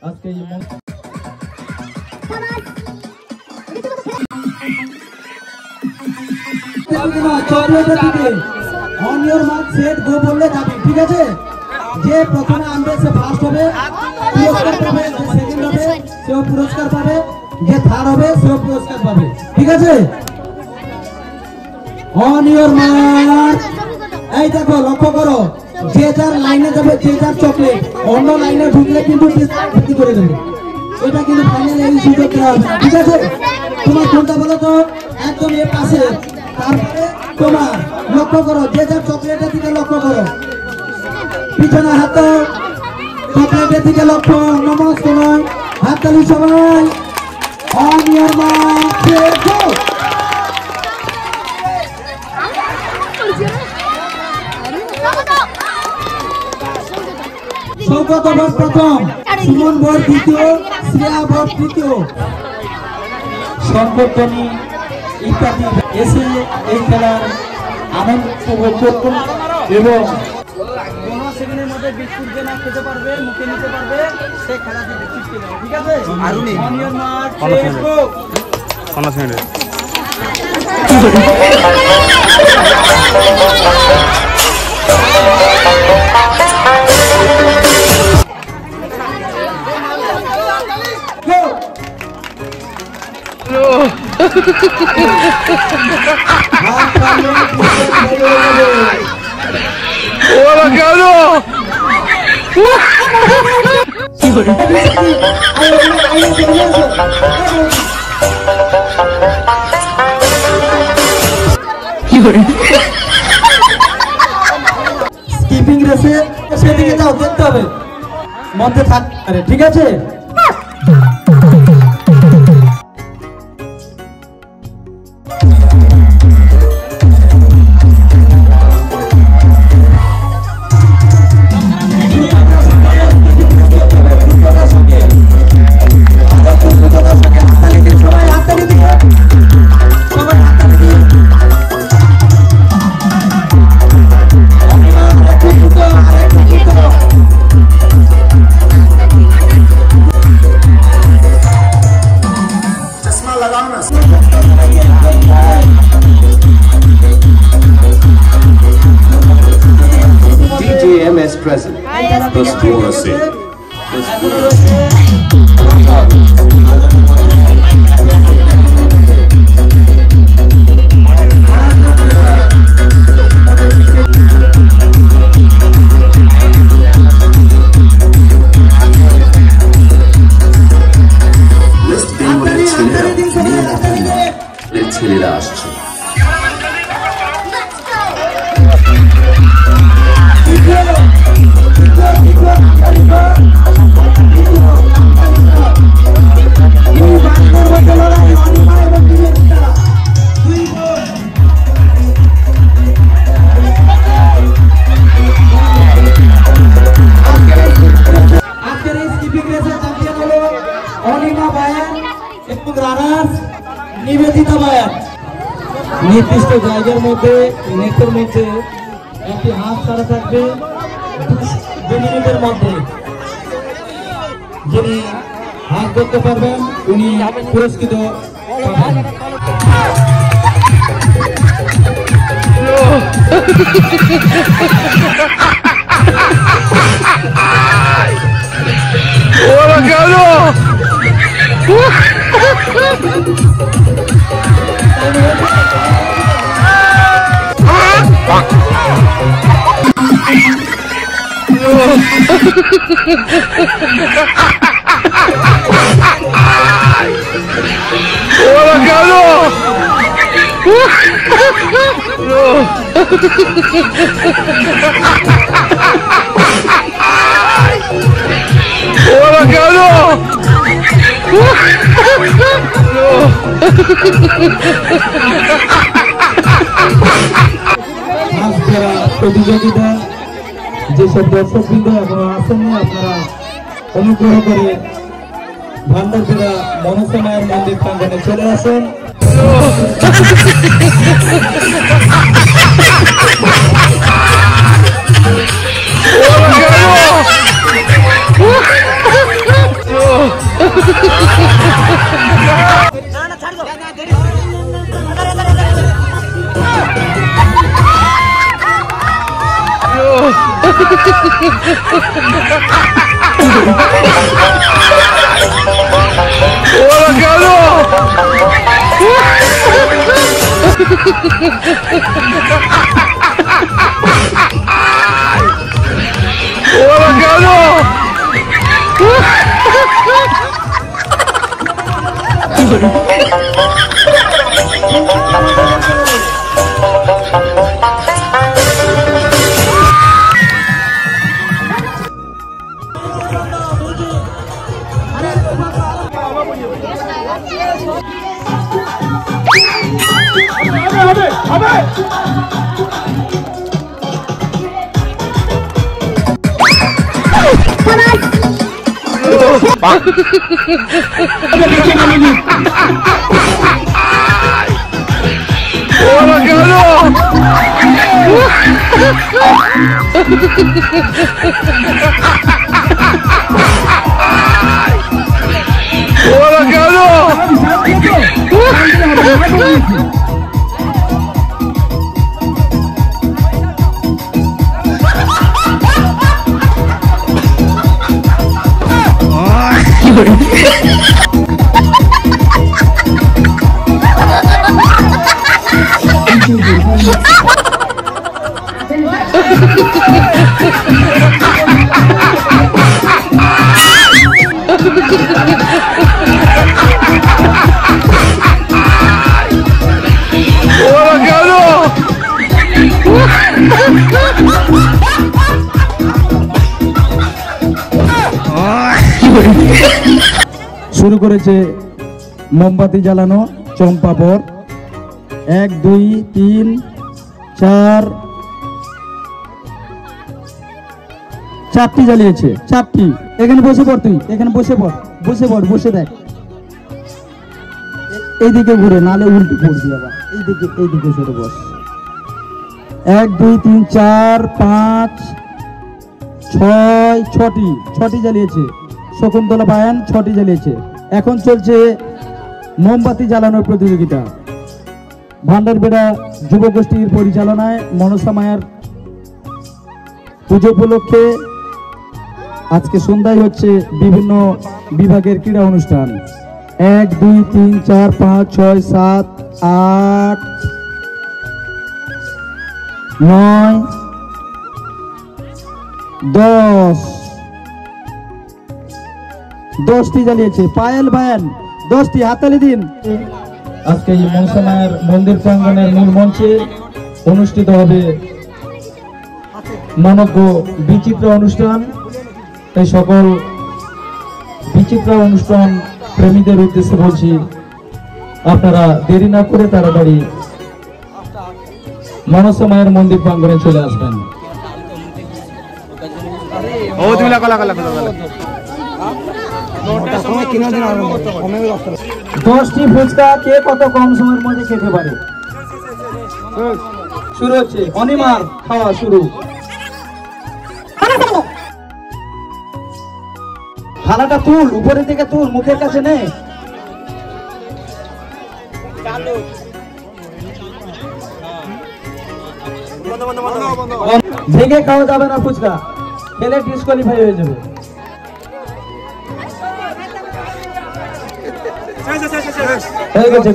আজকে অনিয়র mark set go বললে যাবে, ঠিক আছে? যে প্রথমে আনবে সে ফার্স্ট হবে, পুরস্কার পাবে। যে সেকেন্ড হবে সেও পুরস্কার পাবে, যে থার্ড হবে সেও পুরস্কার পাবে, ঠিক আছে? অনিয়র মার্ক। এই দেখো, লক্ষ্য করো, যে যার লাইনে যাবে, যে যার চকলেট অন্য লাইনে ঢুকলে কিন্তু বিক্রি করে দেবে। এটা কিন্তু ফাইনালে এই সুযোগ দেওয়া হবে, ঠিক আছে? তোমার কোনটা বলো তো? একদম এর পাশে। তারপরে তোমার লক্ষ্য করো, যে যার চকলেটের দিকে লক্ষ্য করো, পিছনে হাত চকলেটের দিকে লক্ষ্য। নমস্কার, হাততালি সবাই। অনিয়র মার্ক সৌগত ভট প্রথম, সুমন ভট দ্বিতীয়, শ্রেয়া ভট তৃতীয়। সংবর্ধনী ইত্যাদি এসে এই খেলার আনন্দ উপভোগ করুন এবং 15 সেকেন্ডের মধ্যে বিস্কুট যে না খেতে পারবে, মুখে নিতে পারবে, সে খেলা থেকে ছিটকে যাবে, ঠিক আছে? অনিয়র মার্ক ফেসবুক 15 সেকেন্ডে। ¡Hola, cabrón! স্কিপিং রেসে সেদিকে যাও, দেখতে হবে মধ্যে থাকতে, ঠিক আছে? DJMS present. Conspiracy. ছেলেরা আসছে। নিবেদিতা বায়ান নির্দিষ্ট জায়গার মধ্যে নেটের মধ্যে একটি হাত ছাড়া থাকবে 2 মিনিটের মধ্যে। যিনি হাত ধরতে পারবেন উনি পুরস্কৃত পাবেন। ¡Hola, cabrón! ¡Hola, cabrón! ¡Hola, cabrón! প্রতিযোগিতা যেসব দর্শকবৃন্দ এখনো আসেননি, আপনারা অনুগ্রহ করে ভান্ডারপাড়া মনসা মায়ের মন্দির প্রাঙ্গণে চলে আসেন। শুরু করেছে মোমবাতি জ্বালানো চম্পাবর 1 2 3 4 4টি জ্বালিয়েছে 4টি এখানে বসে পড় তুই এখানে বসে পড় বসে দেখ এইদিকে ঘুরে নালে উল্টো পড়বি আবার এইদিকে সরে বস 1 2 3 4 5 6টি জ্বালিয়েছে শকুন্তলা বায়ান 6টি জ্বালিয়েছে এখন চলছে মোমবাতি জ্বালানোর প্রতিযোগিতা ভান্ডারবেড়া যুব গোষ্ঠীর পরিচালনায় মনসা মায়ের পুজো উপলক্ষে আজকে সন্ধ্যায় হচ্ছে বিভিন্ন বিভাগের ক্রীড়া অনুষ্ঠান 1 2 3 4 5 6 7 8 9 10টি জ্বালিয়েছে পায়েল বায়ান 10টি হাততালি দিন আজকে এই মনসা মায়ের মন্দির প্রাঙ্গণের মূল মঞ্চে অনুষ্ঠিত হবে মনজ্ঞ বিচিত্র অনুষ্ঠান এই সকল বিচিত্র অনুষ্ঠান প্রেমীদের উদ্দেশ্যে বলছি আপনারা দেরি না করে তাড়াতাড়ি মনসা মায়ের মন্দির প্রাঙ্গণে চলে আসবেন 10টি ফুচকা কে কত কম সময়ের মধ্যে খেতে পারে শুরু হচ্ছে অনিমার খাওয়া শুরু থালাটা তুল উপরের দিকে তুল মুখের কাছে নে ভেঙে খাওয়া যাবে না ফুচকা খেলে ডিসকোয়ালিফাই হয়ে যাবে হয়ে গেছে